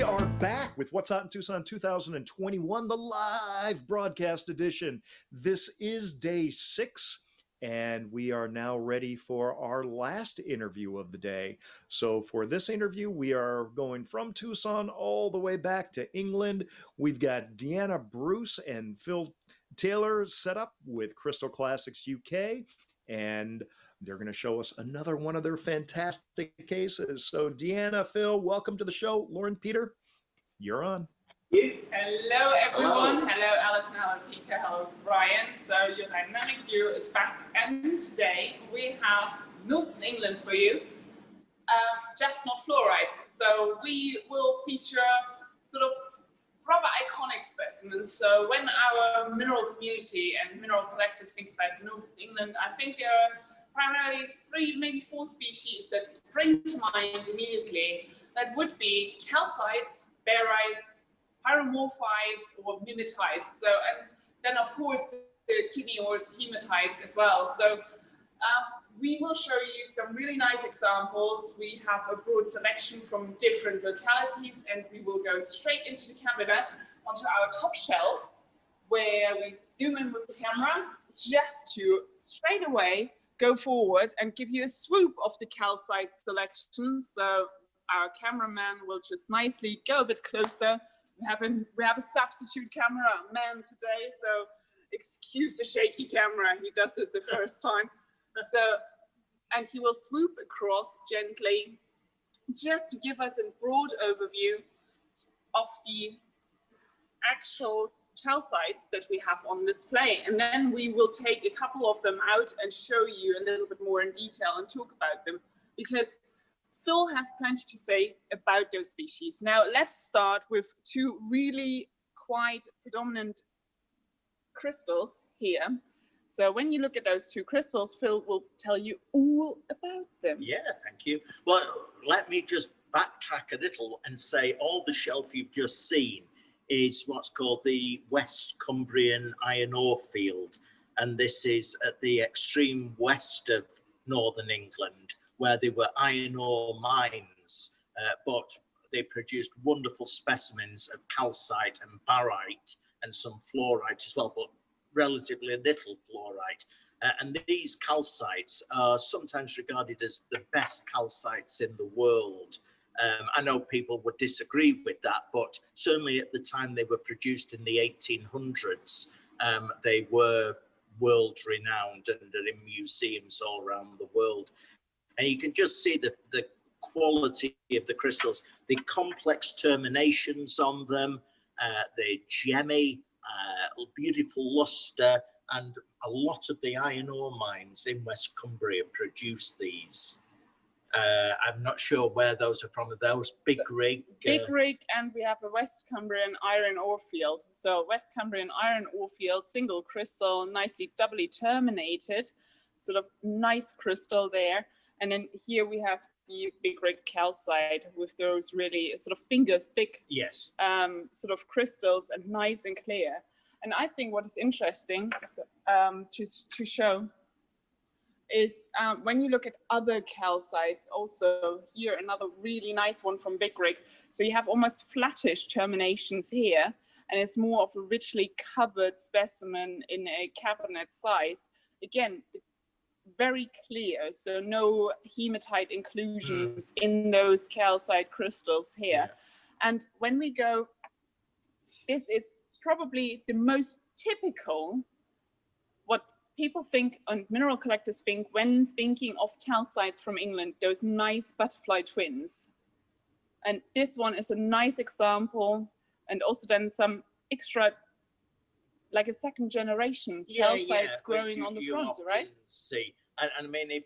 We are back with What's Hot in Tucson 2021, the live broadcast edition. This is day 6, and we are now ready for our last interview of the day. So for this interview, we are going from Tucson all the way back to England. We've got Deanna Bruce and Phil Taylor set up with Crystal Classics UK, and they're going to show us another one of their fantastic cases. So Deanna, Phil, welcome to the show. Lauren, Peter, you're on. Hello, everyone. Hello, Alison. Hello, Peter. Hello, Brian. So your dynamic duo is back, and today we have Northern England for you, just not fluorites. So we will feature sort of rather iconic specimens. So when our mineral community and mineral collectors think about North England, I think there are primarily 3, maybe 4 species that spring to mind immediately. That would be calcites, barytes, pyromorphites, or mimetites. So, and then of course the kidney ores, hematites as well. So we will show you some really nice examples. We have a broad selection from different localities, and we will go straight into the cabinet onto our top shelf, where we zoom in with the camera just to straight away go forward and give you a swoop of the calcite selection. So our cameraman will just nicely go a bit closer. We have a substitute cameraman today, so excuse the shaky camera. He does this the first time. So, and he will swoop across gently, just to give us a broad overview of the actual calcites that we have on display. And then we will take a couple of them out and show you a little bit more in detail and talk about them, because Phil has plenty to say about those species. Now, let's start with 2 really quite predominant crystals here. So when you look at those 2 crystals, Phil will tell you all about them. Yeah, thank you. Well, let me just backtrack a little and say all the shelf you've just seen is what's called the West Cumbrian iron ore field. And this is at the extreme west of northern England, where there were iron ore mines, but they produced wonderful specimens of calcite and barite and some fluorite as well, but relatively little fluorite. And these calcites are sometimes regarded as the best calcites in the world. I know people would disagree with that, but certainly at the time they were produced in the 1800s, they were world renowned and are in museums all around the world. And you can just see the quality of the crystals, the complex terminations on them, the gemmy, beautiful luster, and a lot of the iron ore mines in West Cumbria produce these. I'm not sure where those are from. Those Big Rig. Big Rig, and we have a West Cumbrian iron ore field. So West Cumbrian iron ore field, single crystal, nicely doubly terminated, sort of nice crystal there. And then here we have the Big Rig calcite with those really sort of finger thick, yes, sort of crystals, and nice and clear. And I think what is interesting to show is when you look at other calcites, also here another really nice one from Big Rig. So you have almost flattish terminations here, and it's more of a richly covered specimen in a cabinet size. Again, very clear, so no hematite inclusions in those calcite crystals here. Yeah. And when we go, this is probably the most typical what people think and mineral collectors think when thinking of calcites from England, those nice butterfly twins. And this one is a nice example, and also then some extra, like a second generation calcites growing on the front, right? See, and I mean, if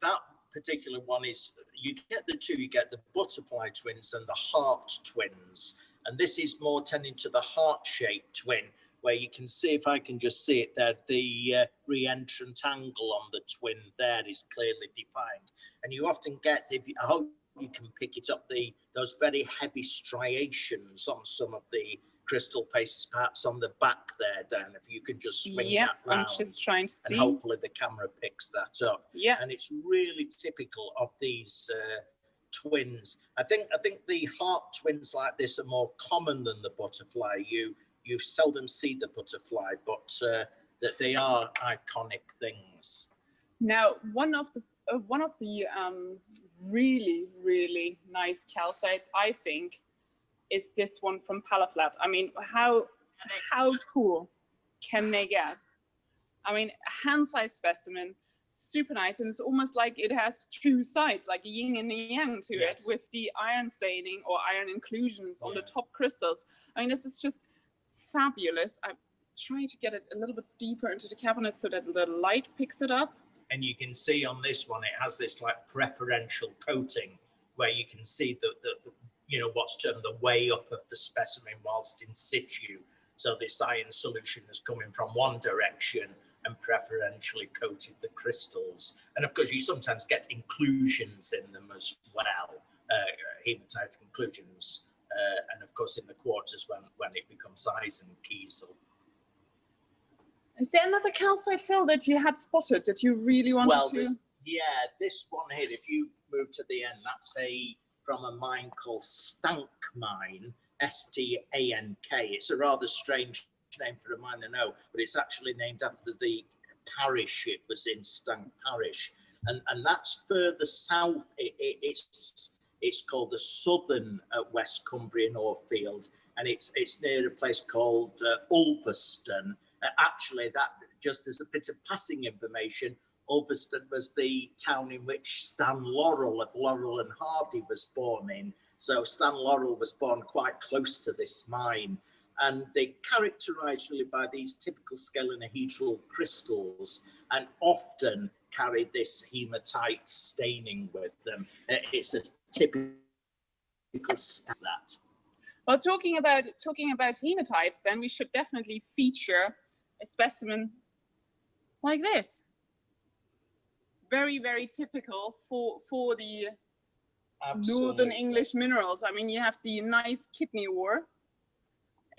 that particular one is, you get the 2, you get the butterfly twins and the heart twins, and this is more tending to the heart-shaped twin, where you can see, if I can just see it there, the re-entrant angle on the twin there is clearly defined. And you often get, I hope you can pick it up, those very heavy striations on some of the crystal faces, perhaps on the back there, Dan, if you could just swing that round. I'm just trying to see. And hopefully the camera picks that up. Yeah. And it's really typical of these twins. I think the heart twins like this are more common than the butterfly. You seldom see the butterfly, but that they are iconic things. Now, one of the really nice calcites, I think, is this one from Palaflat. I mean, how cool can they get? I mean, a hand-sized specimen, super nice, and it's almost like it has two sides, like a yin and a yang to it, with the iron staining or iron inclusions on the top crystals. I mean, this is just fabulous. I'm trying to get it a little bit deeper into the cabinet so that the light picks it up. And you can see on this one, it has this like preferential coating where you can see the you know, what's termed the way up of the specimen whilst in situ. So this iron solution is coming from one direction and preferentially coated the crystals. And of course, you sometimes get inclusions in them as well, hematite inclusions. And of course, in the quarters when it becomes Eisenkiesel. Is there another calcite fill that you had spotted that you really wanted to? This one here, if you move to the end, that's from a mine called Stank Mine, S-T-A-N-K. It's a rather strange name for a mine, I know, but it's actually named after the parish it was in, Stank Parish. And that's further south. It's called the Southern West Cumbrian ore field, and it's near a place called Ulverston. Actually, that, just as a bit of passing information, Ulverston was the town in which Stan Laurel of Laurel and Hardy was born in. So Stan Laurel was born quite close to this mine. And they characterized really by these typical scalenohedral crystals and often carry this hematite staining with them. It's a typical that. Well, talking about hematites, then we should definitely feature a specimen like this. Very, very typical for the Northern English minerals. I mean, you have the nice kidney ore,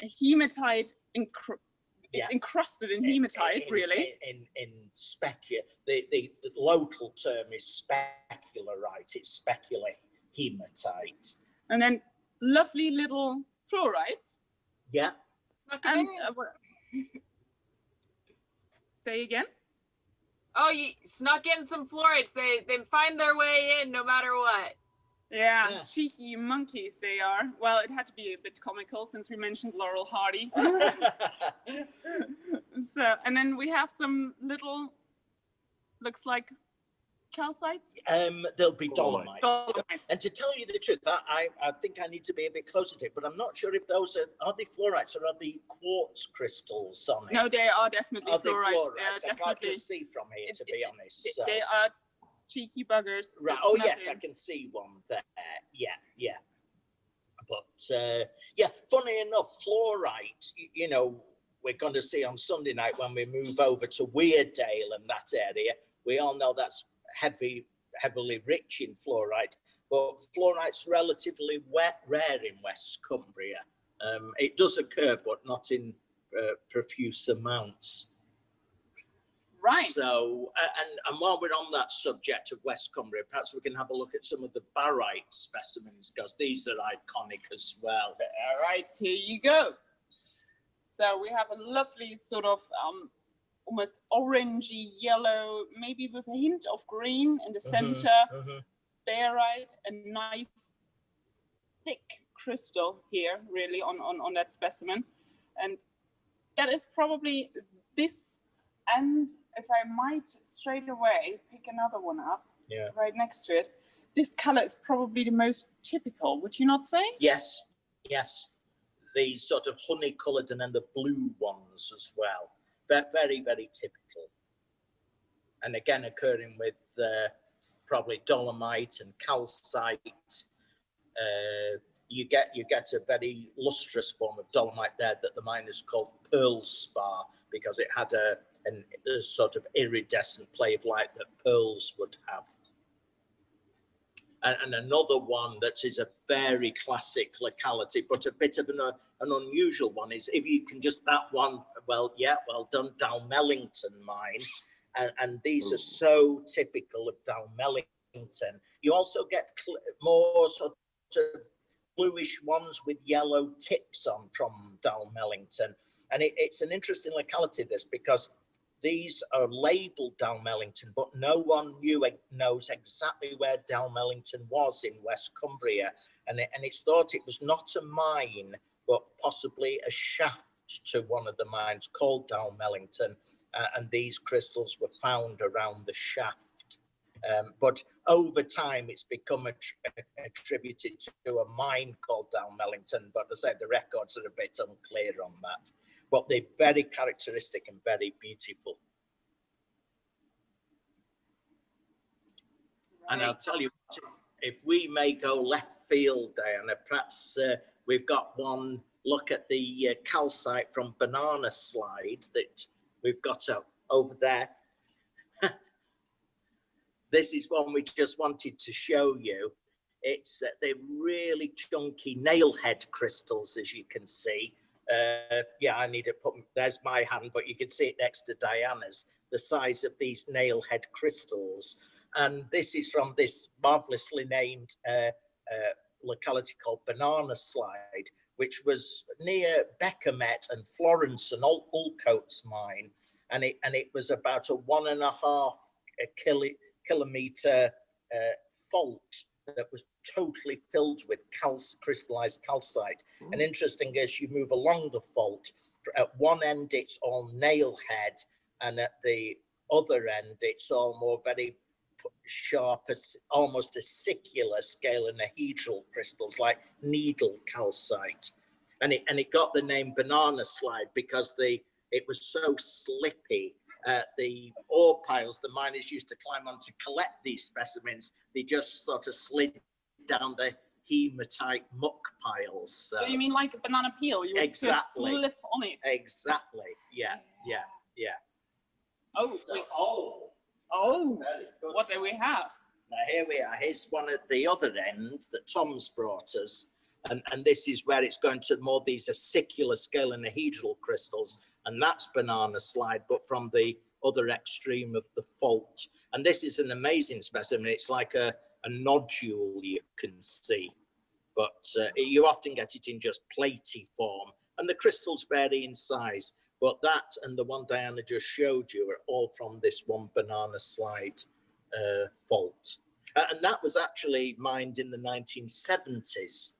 a hematite, it's encrusted in hematite, really. In specula, the local term is specularite, it's specular hematite. And then lovely little fluorites. Yeah. And say again? Oh, you snuck in some Fluorites. They find their way in no matter what. Yeah, cheeky monkeys they are. Well, it had to be a bit comical since we mentioned Laurel Hardy. So, and then we have some little, looks like calcites? There'll be dolomite. Dolomites. And to tell you the truth, I think I need to be a bit closer to it, but I'm not sure if those are they fluorites or are they quartz crystals on it? No, they are definitely fluorites. I can't just see from here, to be honest. So. They are cheeky buggers. Right. Oh, yes, I can see one there. Yeah. But, funny enough, fluorite, you know, we're going to see on Sunday night when we move over to Weardale and that area. We all know that's heavily rich in fluorite, but fluorite's relatively rare in West Cumbria. It does occur, but not in profuse amounts. Right. So, and while we're on that subject of West Cumbria, perhaps we can have a look at some of the Barite specimens, because these are iconic as well. All right, here you go. So we have a lovely sort of almost orangey yellow, maybe with a hint of green in the center. Barite, a nice thick crystal here, really, on that specimen. And that is probably this. And if I might straight away pick another one up right next to it, this color is probably the most typical, would you not say? Yes. The sort of honey colored and then the blue ones as well. Very, very typical. And again, occurring with probably dolomite and calcite. You get a very lustrous form of dolomite there that the miners called pearl spar, because it had a sort of iridescent play of light that pearls would have. And another one that is a very classic locality, but a bit of an unusual one is, if you can just, that one, well done, Dalmellington mine. And these are so typical of Dalmellington You also get more sort of bluish ones with yellow tips on from Dalmellington. And it's an interesting locality, this, because these are labeled Dalmellington, but no one knows exactly where Dalmellington was in West Cumbria. And it's thought it was not a mine, but possibly a shaft to one of the mines called Dalmellington. And these crystals were found around the shaft. But over time, it's become attributed to a mine called Dalmellington. But as I said, the records are a bit unclear on that. But they're very characteristic and very beautiful. And I'll tell you, if we may go left field, Diana, perhaps we've got one look at the calcite from Banana Slide that we've got over there. This is one we just wanted to show you. It's they're really chunky nailhead crystals, as you can see. Yeah, I need to put, there's my hand, but you can see it next to Diana's, the size of these nailhead crystals. And this is from this marvelously named locality called Banana Slide, which was near Beckermet and Florence and Ulcoats mine. And it was about a 1.5 kilometer fault that was totally filled with crystallized calcite. And interesting, as you move along the fault, at one end it's all nailhead, and at the other end it's all more very sharp, almost acicular scalenohedral crystals like needle calcite. And it got the name Banana Slide because it was so slippy. The ore piles the miners used to climb on to collect these specimens, they just sort of slid down the hematite muck piles. So you mean like a banana peel? You would exactly. just slip on it. Exactly. Yeah. Oh, what do we have? Now here we are. Here's one at the other end that Tom's brought us. And this is where it's going to more these acicular scalenohedral crystals. And that's Banana Slide, but from the other extreme of the fault. And this is an amazing specimen. It's like a nodule, you can see. But you often get it in just platy form. And the crystals vary in size. But that and the one Diana just showed you are all from this one Banana Slide fault. And that was actually mined in the 1970s.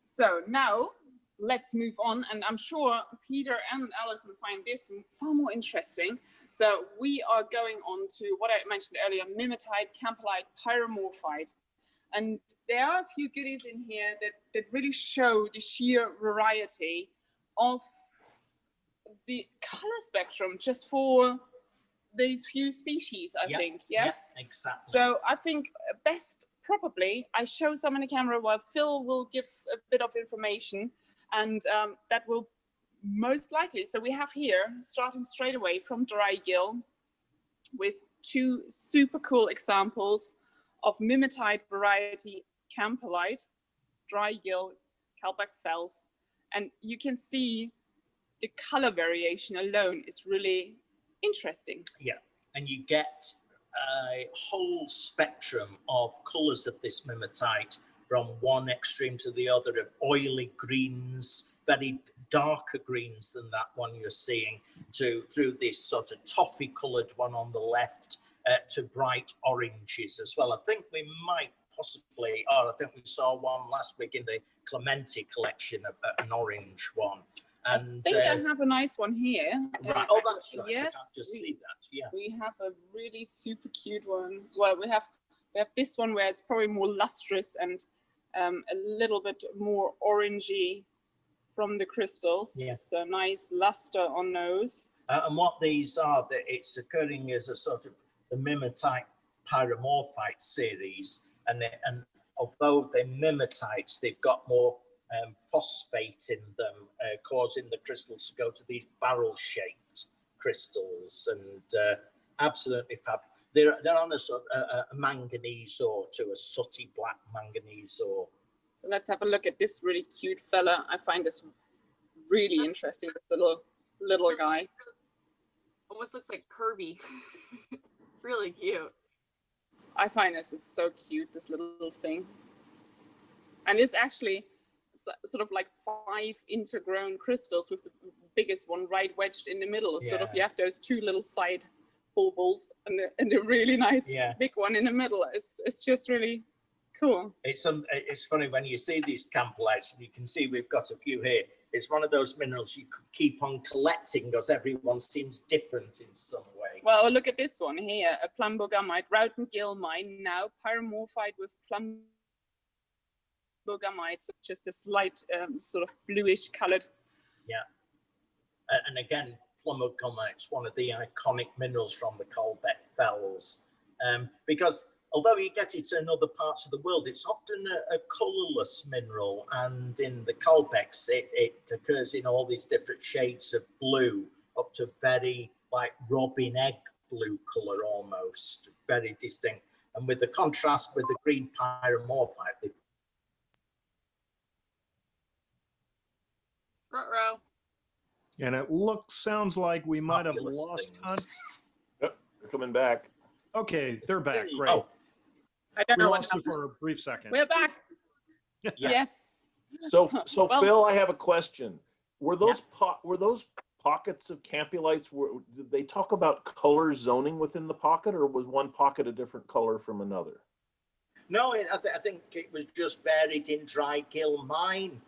So now let's move on. And I'm sure Peter and Alison find this far more interesting. So we are going on to what I mentioned earlier, Mimetite, Campylite, Pyromorphite. And there are a few goodies in here that really show the sheer variety of the color spectrum just for these few species, I think, yes? Yeah, exactly. So I think best probably I show some in the camera while Phil will give a bit of information, and that will most likely, so we have here, starting straight away from Drygill, with two super cool examples of Mimetite variety Campylite, Drygill, Kalbach Fells, and you can see the color variation alone is really interesting. Yeah, and you get a whole spectrum of colors of this Mimetite from one extreme to the other, of oily greens, very darker greens than that one you're seeing, through this sort of toffee colored one on the left, to bright oranges as well. I think we might possibly, I think we saw one last week in the Clementi collection, an orange one. And I think I have a nice one here. Right. Oh, that's right. Yes, I can't just see that. Yeah. We have a really super cute one. Well, we have this one where it's probably more lustrous and a little bit more orangey from the crystals. Yes. So nice luster on those. And what these are, that it's occurring as a sort of the Mimetite Pyromorphite series, and although they're Mimetites, they've got more phosphate in them, causing the crystals to go to these barrel-shaped crystals, and absolutely fab. They're on a sort of a manganese ore, to a sooty black manganese ore. So let's have a look at this really cute fella. I find this really interesting. This little guy. Almost looks like Kirby. Really cute. I find this is so cute, this little thing. And it's actually sort of like 5 intergrown crystals with the biggest one right wedged in the middle. Sort of, you have those 2 little side bulbils and the really nice big one in the middle. It's just really cool. It's funny when you see these campolites, and you can see we've got a few here. It's one of those minerals you could keep on collecting because everyone seems different in some way. Well, look at this one here, a plumbogamite, route and gill mine, now pyromorphite with plumbogamite, just a slight sort of bluish colored. Yeah. And again, plumbogamite's one of the iconic minerals from the Calbeck Fells, because although you get it in other parts of the world, it's often a colourless mineral, and in the Calbecks, it occurs in all these different shades of blue, up to very like robin egg blue colour almost, very distinct. And with the contrast with the green pyromorphite, and it sounds like we might have lost contact. Yep, they're coming back. Okay, they're back. Great. Oh. I don't know We what lost you happened. for a brief second. We're back. Yes. So Well- Phil, I have a question. Were those pockets of campulites? Did they talk about color zoning within the pocket, or was one pocket a different color from another? No, I think it was just buried in dry gill mine.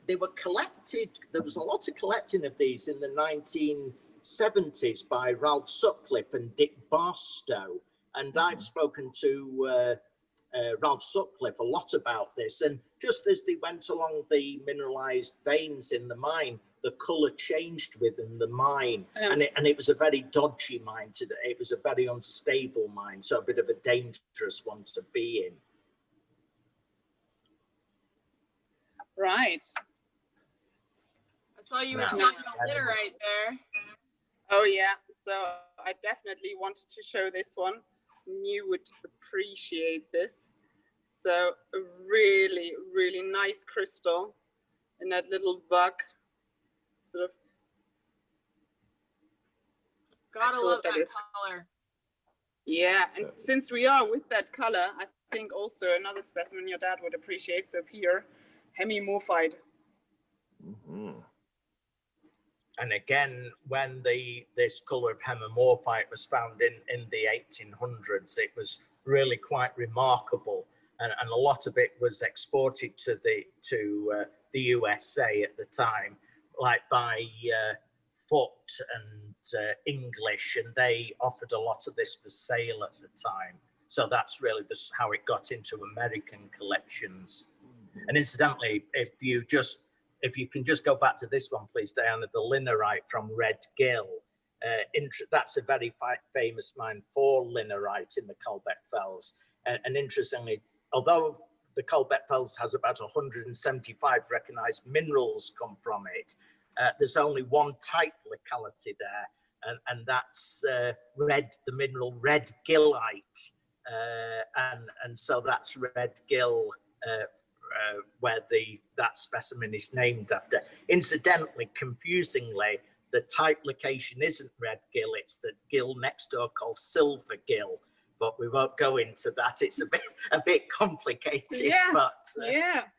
They were collected. There was a lot of collecting of these in the 1970s by Ralph Sutcliffe and Dick Barstow. And I've spoken to Ralph Sutcliffe a lot about this. And just as they went along the mineralized veins in the mine, the color changed within the mine. And it was a very dodgy mine today. It was a very unstable mine, so a bit of a dangerous one to be in. Right. I saw you were No. talking about Linerite there. Oh yeah. So I definitely wanted to show this one. You would appreciate this. So a really, really nice crystal in that little bug. Sort of. Gotta thought love that that is- color. Yeah, and since we are with that color, I think also another specimen your dad would appreciate. So here, hemimorphite. Mm-hmm. And again, when this color of hemimorphite was found in the 1800s, it was really quite remarkable. And a lot of it was exported to the USA at the time, like by Foot and English, and they offered a lot of this for sale at the time. So that's really just how it got into American collections. And incidentally, if you can just go back to this one, please, Diana, the Linerite from Red Gill. That's a very famous mine for Linerite in the Calbeck Fells. And interestingly, although the Calbeck Fells has about 175 recognized minerals come from it, there's only one type locality there, and that's the mineral red gillite. And so that's Red Gill, where that specimen is named after. Incidentally, confusingly, the type location isn't Red Gill, it's the gill next door called Silver Gill, but we won't go into that. It's a bit complicated. Yeah, but,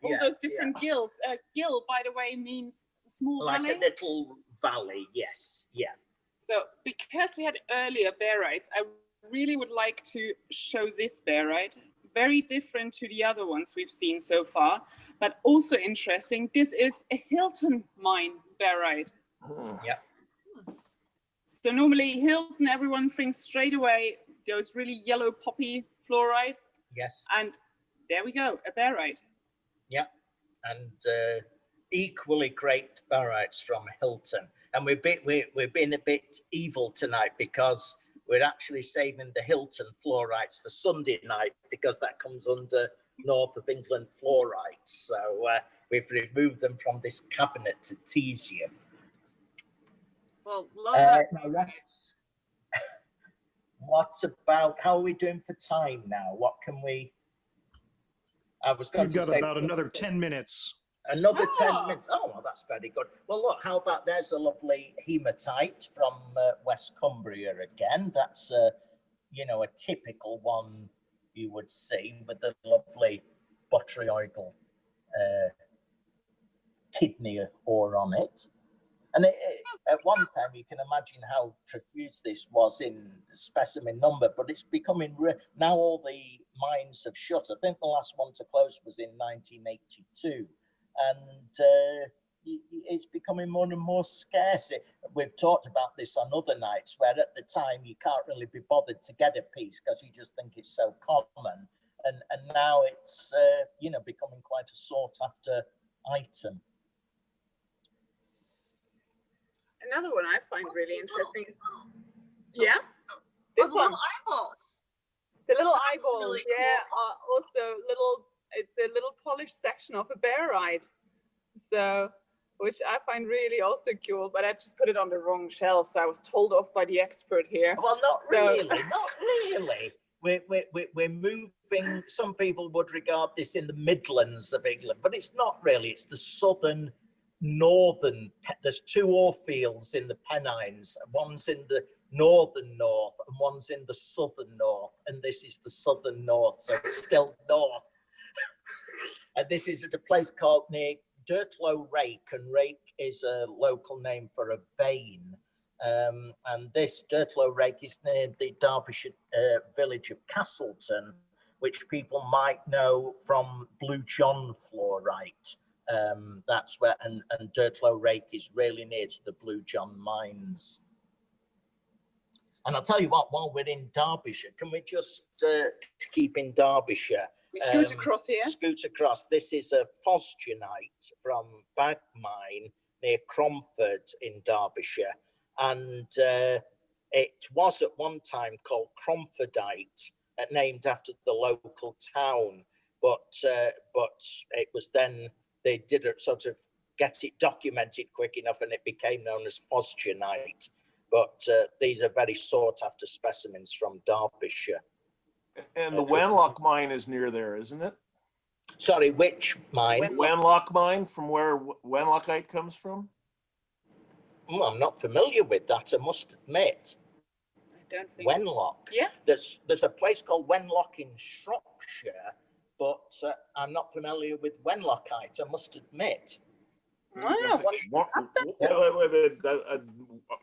all those different gills. Gill, by the way, means small like valley. a little valley, yes, yeah. So because we had earlier Barytes, I really would like to show this Barite. Very different to the other ones we've seen so far, but also interesting. This is a Hilton mine Barite. Yeah. So normally Hilton, everyone thinks straight away those really yellow poppy fluorites. Yes. And there we go, a Barite. Yeah. And equally great Barytes from Hilton. And we're being a bit evil tonight because we're actually saving the Hilton fluorites for Sunday night because that comes under North of England fluorites. So we've removed them from this cabinet to tease you. Well, love that. What about, how are we doing for time now? What can we, I was going We've to got say. about another 10 minutes. Another 10 minutes. Oh, well, that's very good. Well, look, how about there's a lovely hematite from West Cumbria again. That's you know, a typical one you would see with the lovely botryoidal kidney ore on it. And at one time, you can imagine how profuse this was in specimen number, but it's becoming now all the mines have shut. I think the last one to close was in 1982, and it's becoming more and more scarce. We've talked about this on other nights, where at the time you can't really be bothered to get a piece because you just think it's so common, and now it's you know, becoming quite a sought after item. Another one I find What's really these interesting. little- Yeah, this Oh, the one, little eyeballs. the little That's eyeballs. really Yeah, cool. are also little. It's a little polished section of a barite. So, which I find really also cool. But I just put it on the wrong shelf, so I was told off by the expert here. Well, not So- really, not really. We're moving. Some people would regard this in the Midlands of England, but it's not really. It's the southern, northern. There's two ore fields in the Pennines. One's in the northern north, and one's in the southern north. And this is the southern north, so it's still north. And this is at a place called near Dirtlow Rake, and Rake is a local name for a vein. And this Dirtlow Rake is near the Derbyshire village of Castleton, which people might know from Blue John fluorite. That's where, and Dirtlow Rake is really near to the Blue John mines. And I'll tell you what, while we're in Derbyshire, can we just keep in Derbyshire? we scoot across here. Scoot across. This is a phosgenite from Bag Mine near Cromford in Derbyshire. And it was at one time called Cromfordite, named after the local town. But it was then, they didn't sort of get it documented quick enough, and it became known as phosgenite. But these are very sought after specimens from Derbyshire. And the Wanlock mine is near there, isn't it? Sorry, which mine? Wanlock mine, from where Wanlockite comes from? I'm not familiar with that, I must admit. I don't think. Wenlock. Yeah. There's a place called Wenlock in Shropshire, but I'm not familiar with Wenlockite, I must admit. Ah,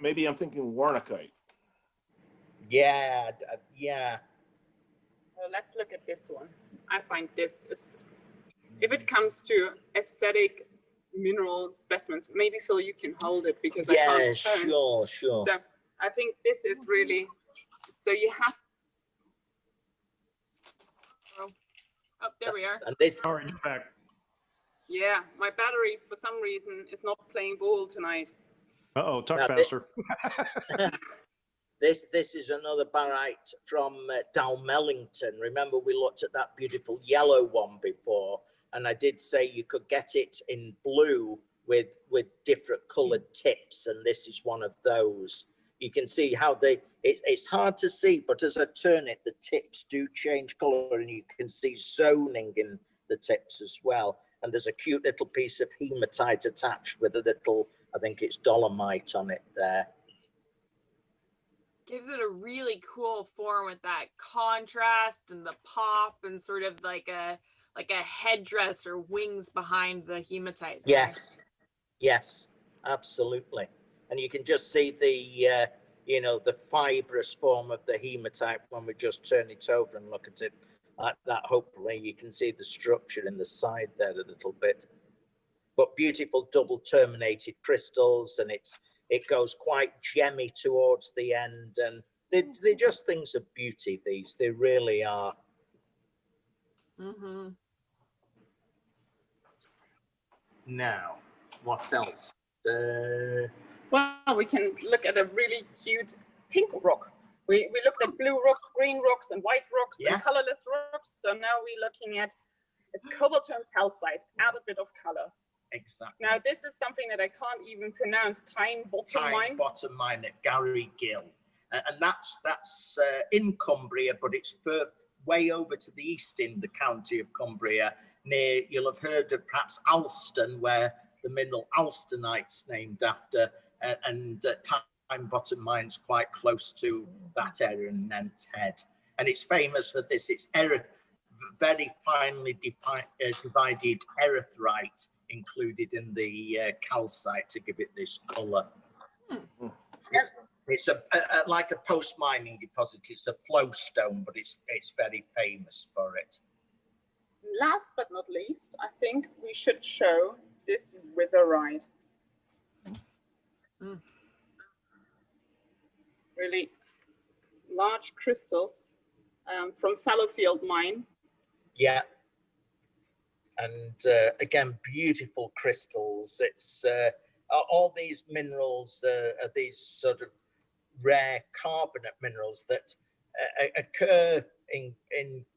Maybe I'm thinking Warnockite. Yeah. well, let's look at this one. I find this is, if it comes to aesthetic mineral specimens, maybe Phil, you can hold it because I Yeah, can't turn. sure. So I think this is really, so you have. Oh, there we are. And this, All right, you're back. Yeah, my battery for some reason is not playing ball tonight. Uh-oh, talk Now, faster. this is another barite from Dalmellington. Remember, we looked at that beautiful yellow one before, and I did say you could get it in blue with different colored tips, and this is one of those. You can see how it's hard to see, but as I turn it, the tips do change color, and you can see zoning in the tips as well. And there's a cute little piece of hematite attached with a little, I think it's dolomite on it there. Gives it a really cool form with that contrast and the pop and sort of like a headdress or wings behind the hematite there. Yes, absolutely. And you can just see the the fibrous form of the hematite when we just turn it over and look at it like that. Hopefully you can see the structure in the side there a little bit. But beautiful double terminated crystals, and it goes quite gemmy towards the end, and they're just things of beauty, these. They really are. Mm-hmm. Now, what else? Well, we can look at a really cute pink rock. We looked at blue rocks, green rocks, and white rocks, Yeah. and colorless rocks. So now we're looking at a cobaltone calcite, add a bit of color. Exactly. Now this is something that I can't even pronounce. Tyne bottom mine. Bottom mine at Gary Gill, and that's in Cumbria, but it's way over to the east in the county of Cumbria. Near, you'll have heard of perhaps Alston, where the mineral alstonite's named after, and bottom mine's quite close to that area in Nent Head. And it's famous for this. It's very finely divided erythrite included in the calcite to give it this colour. It's like a post-mining deposit. It's a flow stone, but it's very famous for it. Last but not least, I think we should show this witherite. Really large crystals from Fallowfield mine. Yeah. And again, beautiful crystals. It's all these minerals are these sort of rare carbonate minerals that occur in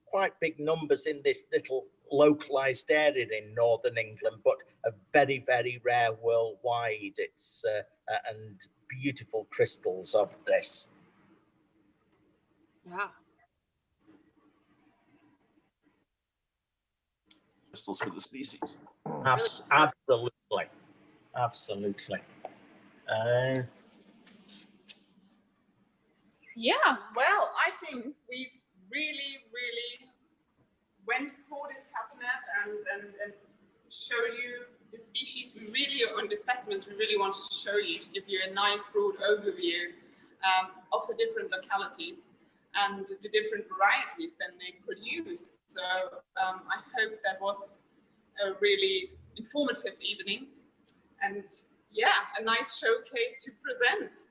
quite big numbers in this little localized area in northern England, but are very, very rare worldwide. It's and beautiful crystals of this. Yeah. Crystals for the species. Absolutely. Absolutely. Yeah, well, I think we've really went through this cabinet and showed you the species we really, on the specimens we really wanted to show you, to give you a nice broad overview of the different localities and the different varieties that they produce. So I hope that was a really informative evening and yeah, a nice showcase to present.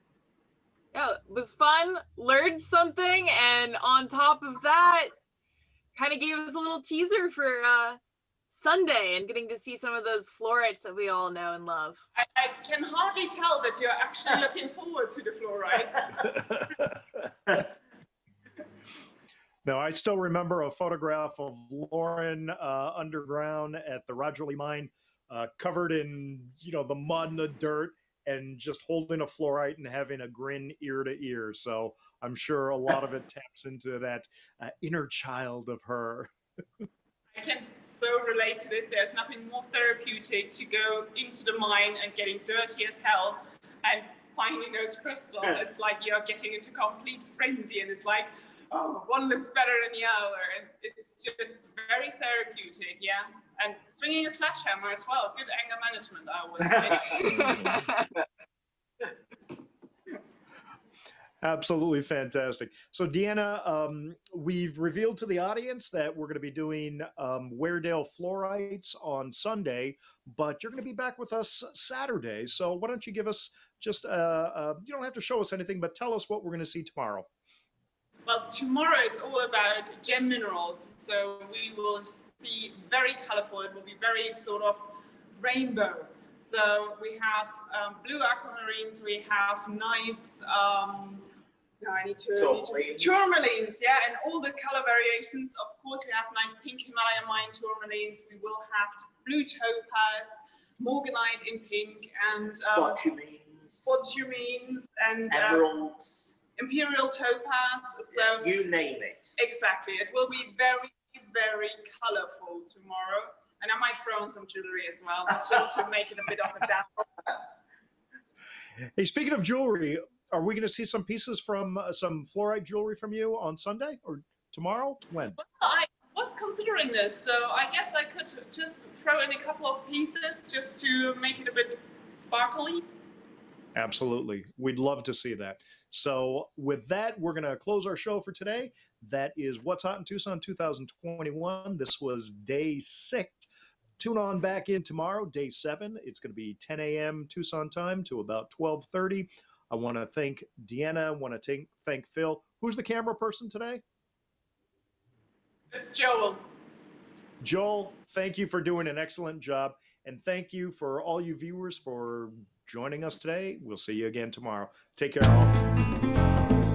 Yeah, it was fun, learned something, and on top of that, kind of gave us a little teaser for Sunday and getting to see some of those Fluorites that we all know and love. I can hardly tell that you're actually looking forward to the Fluorites. Now, I still remember a photograph of Lauren underground at the Rogerley mine, covered in, the mud and the dirt, and just holding a fluorite and having a grin ear to ear. So I'm sure a lot of it taps into that inner child of her. I can so relate to this. There's nothing more therapeutic to go into the mine and getting dirty as hell and finding those crystals. It's like you're getting into complete frenzy and it's like, oh, one looks better than the other. And it's just very therapeutic, yeah. And swinging a sledgehammer as well. Good anger management, I always say. Absolutely fantastic. So, Deanna, we've revealed to the audience that we're going to be doing Weardale Fluorites on Sunday, but you're going to be back with us Saturday. So why don't you give us just, you don't have to show us anything, but tell us what we're going to see tomorrow. Well, tomorrow it's all about gem minerals. So we will see very colorful. It will be very sort of rainbow. So we have blue aquamarines. We have nice, tourmalines, yeah, and all the color variations. Of course, we have nice pink Himalayan mine tourmalines. We will have blue topaz, morganite in pink, and spodumines, and emeralds. Imperial topaz, so you name it. Exactly. It will be very, very colorful tomorrow. And I might throw in some jewelry as well, just to make it a bit of a dazzle. Hey, speaking of jewelry, are we going to see some pieces from some fluorite jewelry from you on Sunday or tomorrow? When? Well, I was considering this, so I guess I could just throw in a couple of pieces just to make it a bit sparkly. Absolutely. We'd love to see that. So with that, we're going to close our show for today. That is What's Hot in Tucson 2021. This was day 6. Tune on back in tomorrow, day 7. It's going to be 10 a.m. Tucson time to about 12:30. I want to thank Deanna. I want to thank Phil. Who's the camera person today? It's Joel. Joel, thank you for doing an excellent job. And thank you for all you viewers for joining us today. We'll see you again tomorrow. Take care, all.